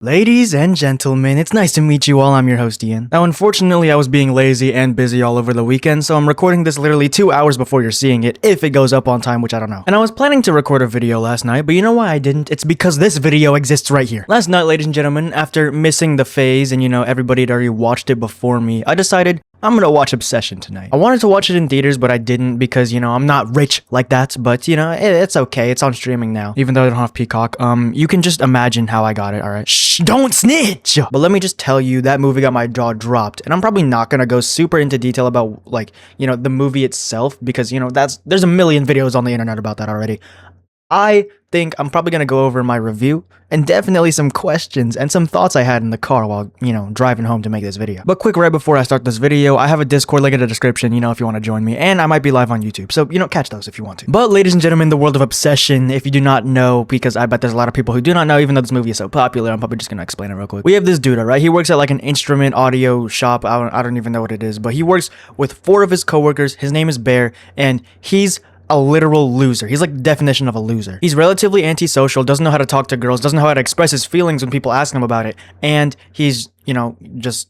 Ladies and gentlemen, it's nice to meet you all. I'm your host, Ian. Now, unfortunately, I was being lazy and busy all over the weekend, so I'm recording this literally 2 hours before you're seeing it, if it goes up on time, which I don't know. And I was planning to record a video last night, but you know why I didn't? It's because this video exists right here. Last night, ladies and gentlemen, after missing the phase and, everybody had already watched it before me, I decided I'm gonna watch Obsession tonight. I wanted to watch it in theaters, but I didn't because, I'm not rich like that, but, it's okay. It's on streaming now, even though I don't have Peacock. You can just imagine how I got it, alright? Shh, don't snitch! But let me just tell you, that movie got my jaw dropped, and I'm probably not gonna go super into detail about, the movie itself, because, there's a million videos on the internet about that already. I think I'm probably going to go over my review and definitely some questions and some thoughts I had in the car while, driving home to make this video. But quick, right before I start this video, I have a Discord link in the description, if you want to join me, and I might be live on YouTube, so, catch those if you want to. But ladies and gentlemen, the world of Obsession, if you do not know, because I bet there's a lot of people who do not know, even though this movie is so popular, I'm probably just going to explain it real quick. We have this dude, right? He works at like an instrument audio shop. I don't even know what it is, but he works with 4 of his coworkers. His name is Bear, and he's a literal loser. He's like the definition of a loser. He's relatively antisocial, doesn't know how to talk to girls, doesn't know how to express his feelings when people ask him about it, and he's, just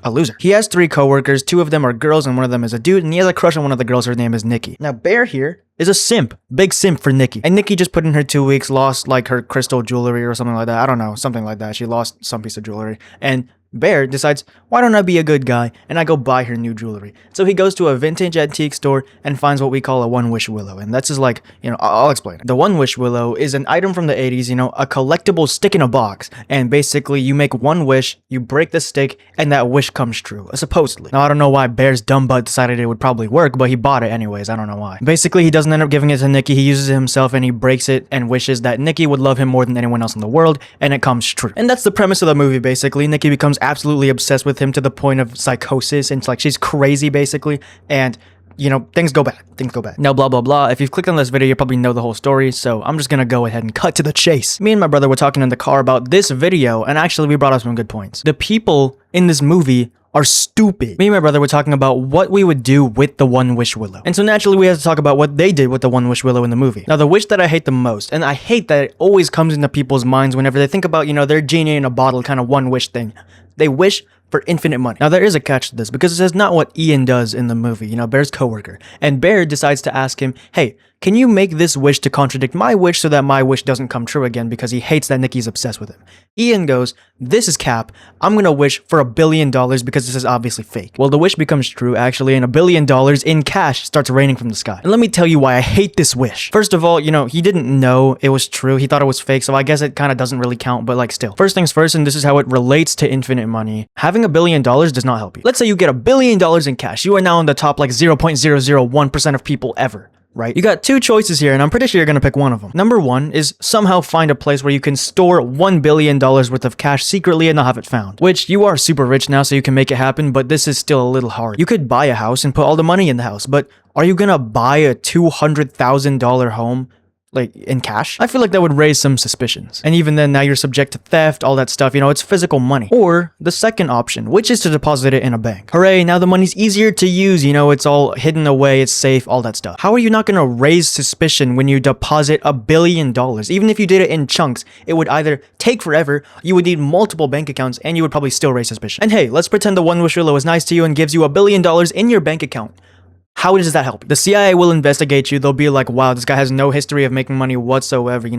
a loser. He has 3 coworkers, 2 of them are girls and one of them is a dude, and he has a crush on one of the girls. Her name is Nikki. Now, Bear here is a simp. Big simp for Nikki. And Nikki just put in her 2 weeks, lost like her crystal jewelry or something like that. I don't know, something like that. She lost some piece of jewelry. And Bear decides, why don't I be a good guy and I go buy her new jewelry. So he goes to a vintage antique store and finds what we call a one-wish willow. And that's just like, I'll explain it. The one-wish willow is an item from the 80s, a collectible stick in a box. And basically you make one wish, you break the stick, and that wish comes true, supposedly. Now I don't know why Bear's dumb butt decided it would probably work, but he bought it anyways. I don't know why. Basically he doesn't end up giving it to Nikki. He uses it himself and he breaks it and wishes that Nikki would love him more than anyone else in the world, and it comes true. And that's the premise of the movie, basically. Nikki becomes absolutely obsessed with him to the point of psychosis, and she's crazy basically, and things go bad. Now, blah, blah, blah. If you've clicked on this video, you probably know the whole story, so I'm just gonna go ahead and cut to the chase. Me and my brother were talking in the car about this video, and actually we brought up some good points. The people in this movie are stupid. Me and my brother were talking about what we would do with the one-wish willow. And so naturally we have to talk about what they did with the one-wish willow in the movie. Now, the wish that I hate the most, and I hate that it always comes into people's minds whenever they think about, their genie in a bottle kind of one-wish thing. They wish for infinite money. Now, there is a catch to this, because it says not what Ian does in the movie, Bear's coworker. And Bear decides to ask him, hey, can you make this wish to contradict my wish so that my wish doesn't come true again, because he hates that Nikki's obsessed with him. Ian goes, this is cap. I'm gonna wish for $1 billion because this is obviously fake. Well, the wish becomes true, actually, and $1 billion in cash starts raining from the sky. And let me tell you why I hate this wish. First of all, he didn't know it was true. He thought it was fake, so I guess it kind of doesn't really count, but still. First things first, and this is how it relates to infinite money. Having $1 billion does not help you. Let's say you get $1 billion in cash. You are now in the top 0.001% of people ever. Right? You got 2 choices here, and I'm pretty sure you're gonna pick one of them. Number 1 is somehow find a place where you can store $1 billion worth of cash secretly and not have it found. Which, you are super rich now, so you can make it happen, but this is still a little hard. You could buy a house and put all the money in the house, but are you gonna buy a $200,000 home in cash? I feel like that would raise some suspicions. And even then, now you're subject to theft, all that stuff, it's physical money. Or the second option, which is to deposit it in a bank. Hooray, now the money's easier to use, it's all hidden away, it's safe, all that stuff. How are you not gonna raise suspicion when you deposit $1 billion? Even if you did it in chunks, it would either take forever, you would need multiple bank accounts, and you would probably still raise suspicion. And hey, let's pretend the one-wish willow is nice to you and gives you $1 billion in your bank account. How does that help? The CIA will investigate you. They'll be like, wow, this guy has no history of making money whatsoever.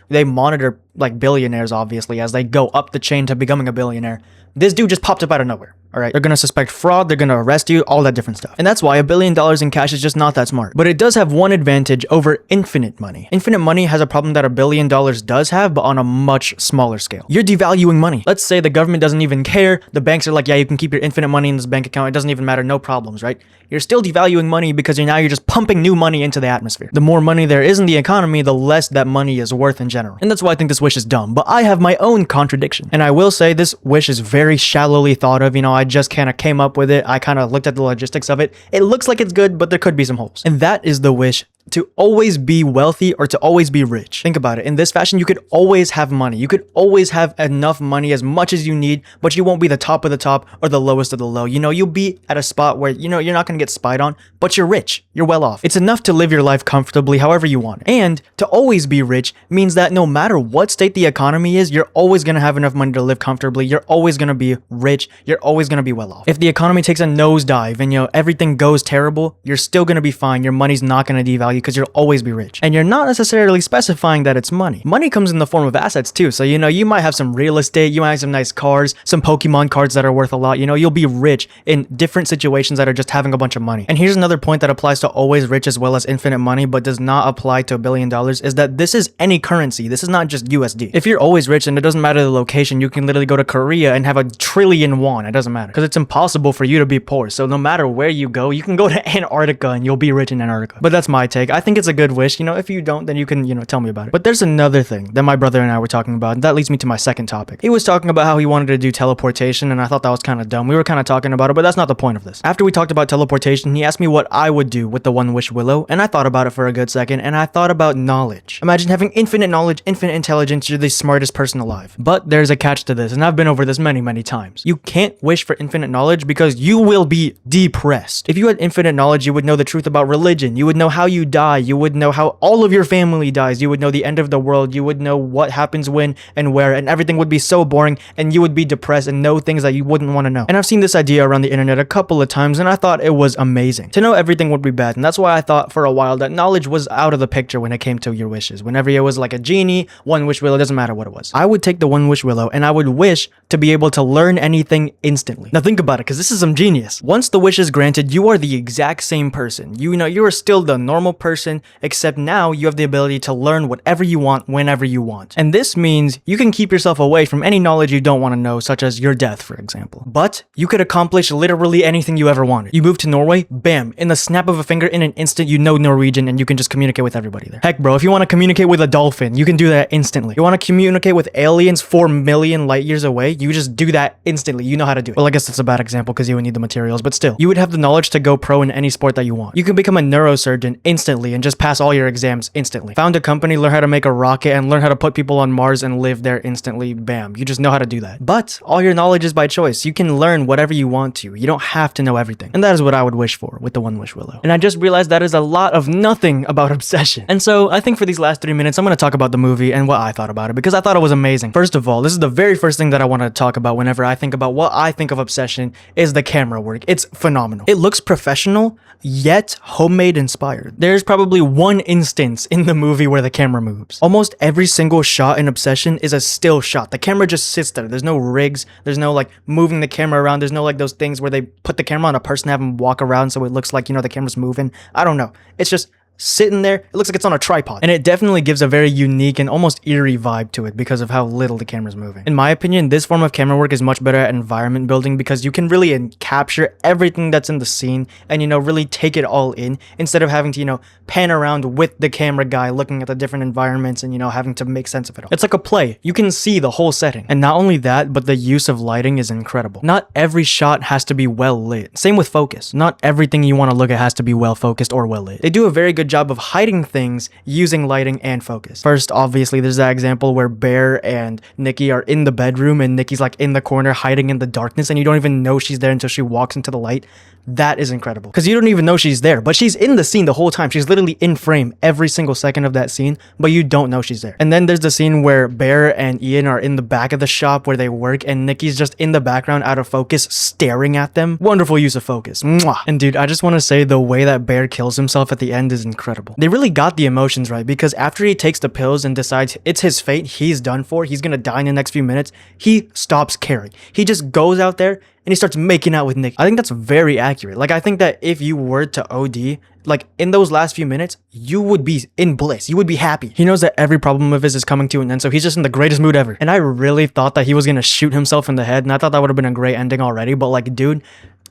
They monitor billionaires, obviously, as they go up the chain to becoming a billionaire. This dude just popped up out of nowhere. All right, they're gonna suspect fraud, they're gonna arrest you, all that different stuff. And that's why $1 billion in cash is just not that smart. But it does have one advantage over infinite money. Infinite money has a problem that $1 billion does have, but on a much smaller scale. You're devaluing money. Let's say the government doesn't even care. The banks are like, yeah, you can keep your infinite money in this bank account. It doesn't even matter, no problems, right? You're still devaluing money because you're just pumping new money into the atmosphere. The more money there is in the economy, the less that money is worth in general. And that's why I think this wish is dumb. But I have my own contradiction. And I will say this wish is very shallowly thought of. I just kind of came up with it. I kind of looked at the logistics of it. It looks like it's good, but there could be some holes. And that is the wish to always be wealthy or to always be rich. Think about it. In this fashion, you could always have money. You could always have enough money, as much as you need, but you won't be the top of the top or the lowest of the low. You know, you'll be at a spot where, you know, you're not going to get spied on, but you're rich. You're well off. It's enough to live your life comfortably however you want it. And to always be rich means that no matter what state the economy is, you're always going to have enough money to live comfortably. You're always going to be rich. You're always going to be well off. If the economy takes a nosedive and, you know, everything goes terrible, you're still going to be fine. Your money's not going to devalue because you'll always be rich. And you're not necessarily specifying that it's money. Money comes in the form of assets too. So, you know, you might have some real estate, you might have some nice cars, some Pokemon cards that are worth a lot. You know, you'll be rich in different situations that are just having a bunch of money. And here's another point that applies to always rich as well as infinite money, but does not apply to $1 billion, is that this is any currency. This is not just USD. If you're always rich and it doesn't matter the location, you can literally go to Korea and have 1 trillion won. It doesn't matter because it's impossible for you to be poor. So no matter where you go, you can go to Antarctica and you'll be rich in Antarctica. But that's my take. I think it's a good wish. You know, if you don't, then you can, you know, tell me about it. But there's another thing that my brother and I were talking about, and that leads me to my second topic. He was talking about how he wanted to do teleportation, and I thought that was kind of dumb. We were kind of talking about it, but that's not the point of this. After we talked about teleportation, he asked me what I would do with the One Wish Willow, and I thought about it for a good second, and I thought about knowledge. Imagine having infinite knowledge, infinite intelligence, you're the smartest person alive. But there's a catch to this, and I've been over this many, many times. You can't wish for infinite knowledge because you will be depressed. If you had infinite knowledge, you would know the truth about religion. You would know how you die. You would know how all of your family dies. You would know the end of the world. You would know what happens when and where, and everything would be so boring, and you would be depressed and know things that you wouldn't want to know. And I've seen this idea around the internet a couple of times, and I thought it was amazing. To know everything would be bad, and that's why I thought for a while that knowledge was out of the picture when it came to your wishes. Whenever it was like a genie, One Wish Willow, doesn't matter what it was. I would take the One Wish Willow, and I would wish to be able to learn anything instantly. Now think about it, because this is some genius. Once the wish is granted, you are the exact same person. You know, you are still the normal person, except now you have the ability to learn whatever you want, whenever you want. And this means you can keep yourself away from any knowledge you don't want to know, such as your death, for example. But you could accomplish literally anything you ever wanted. You move to Norway, bam, in the snap of a finger, in an instant, you know Norwegian, and you can just communicate with everybody there. Heck, bro, if you want to communicate with a dolphin, you can do that instantly. You want to communicate with aliens 4 million light years away, you just do that instantly. You know how to do it. Well, I guess that's a bad example because you would need the materials, but still, you would have the knowledge to go pro in any sport that you want. You can become a neurosurgeon instantly and just pass all your exams instantly. Found a company, learn how to make a rocket, and learn how to put people on Mars and live there instantly. Bam. You just know how to do that. But all your knowledge is by choice. You can learn whatever you want to. You don't have to know everything. And that is what I would wish for with the One Wish Willow. And I just realized that is a lot of nothing about obsession. And so I think for these last 3 minutes, I'm going to talk about the movie and what I thought about it, because I thought it was amazing. First of all, this is the very first thing that I want to talk about whenever I think about what I think of obsession is the camera work. It's phenomenal. It looks professional, yet homemade inspired. There's probably one instance in the movie where the camera moves. Almost every single shot in Obsession is a still shot. The camera just sits there. There's no rigs. There's no like moving the camera around. There's no like those things where they put the camera on a person and have them walk around so it looks like, you know, the camera's moving. I don't know. It's just sitting there. It looks like it's on a tripod. And it definitely gives a very unique and almost eerie vibe to it because of how little the camera's moving. In my opinion, this form of camera work is much better at environment building because you can really capture everything that's in the scene and, you know, really take it all in instead of having to, you know, pan around with the camera guy looking at the different environments and, you know, having to make sense of it all. It's like a play. You can see the whole setting. And not only that, but the use of lighting is incredible. Not every shot has to be well lit. Same with focus. Not everything you want to look at has to be well focused or well lit. They do a very good job of hiding things using lighting and focus. First, obviously, there's that example where Bear and Nikki are in the bedroom and Nikki's like in the corner hiding in the darkness and you don't even know she's there until she walks into the light. That is incredible because you don't even know she's there, but she's in the scene the whole time. She's literally in frame every single second of that scene, but you don't know she's there. And then there's the scene where Bear and Ian are in the back of the shop where they work and Nikki's just in the background out of focus staring at them. Wonderful use of focus. Mwah. And dude, I just want to say the way that Bear kills himself at the end is incredible. They really got the emotions right because after he takes the pills and decides it's his fate, he's done for, he's gonna die in the next few minutes, he stops caring. He just goes out there and he starts making out with Nick. I think that's very accurate. Like, I think that if you were to OD, like, in those last few minutes, you would be in bliss. You would be happy. He knows that every problem of his is coming to an end, so he's just in the greatest mood ever. And I really thought that he was gonna shoot himself in the head, and I thought that would have been a great ending already, but like, dude,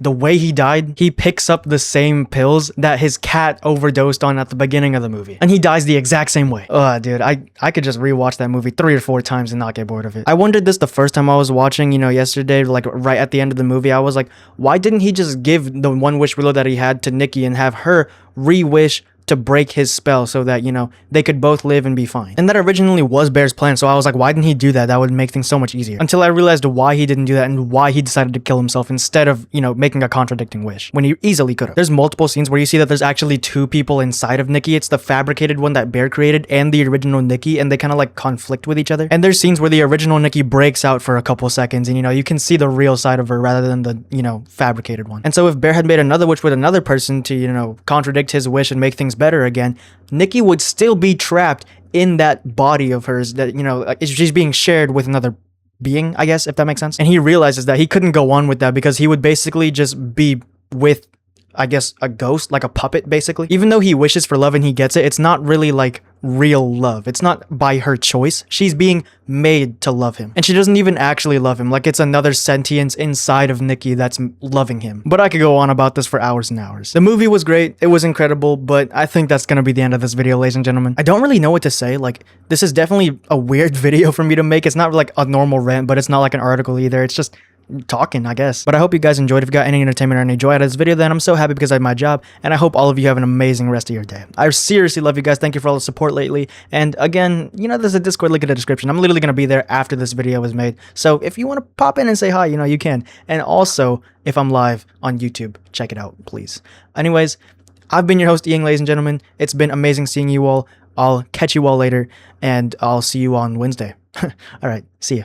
the way he died, he picks up the same pills that his cat overdosed on at the beginning of the movie. And he dies the exact same way. Dude, I could just rewatch that movie 3 or 4 times and not get bored of it. I wondered this the first time I was watching, you know, yesterday, like right at the end of the movie. I was like, why didn't he just give the One Wish Willow that he had to Nikki and have her re-wish to break his spell so that, you know, they could both live and be fine. And that originally was Bear's plan, so I was like, why didn't he do that? That would make things so much easier. Until I realized why he didn't do that and why he decided to kill himself instead of, you know, making a contradicting wish, when he easily could have. There's multiple scenes where you see that there's actually two people inside of Nikki. It's the fabricated one that Bear created and the original Nikki, and they kind of like conflict with each other. And there's scenes where the original Nikki breaks out for a couple seconds and, you know, you can see the real side of her rather than the, you know, fabricated one. And so if Bear had made another wish with another person to, you know, contradict his wish and make things better again, Nikki would still be trapped in that body of hers that, you know, she's being shared with another being, I guess, if that makes sense. And he realizes that he couldn't go on with that because he would basically just be with, I guess, a ghost, like a puppet, basically. Even though he wishes for love and he gets it, it's not really like real love. It's not by her choice. She's being made to love him. And she doesn't even actually love him. Like, it's another sentience inside of Nikki that's loving him. But I could go on about this for hours and hours. The movie was great. It was incredible, but I think that's gonna be the end of this video, ladies and gentlemen. I don't really know what to say. Like, this is definitely a weird video for me to make. It's not like a normal rant, but it's not like an article either. It's just talking, I guess. But I hope you guys enjoyed. If you got any entertainment or any joy out of this video, then I'm so happy because I have my job, and I hope all of you have an amazing rest of your day. I seriously love you guys. Thank you for all the support lately. And again, you know, there's a Discord link in the description. I'm literally going to be there after this video is made. So if you want to pop in and say hi, you know, you can. And also, if I'm live on YouTube, check it out, please. Anyways, I've been your host, Ian, ladies and gentlemen. It's been amazing seeing you all. I'll catch you all later, and I'll see you on Wednesday. All right, see ya.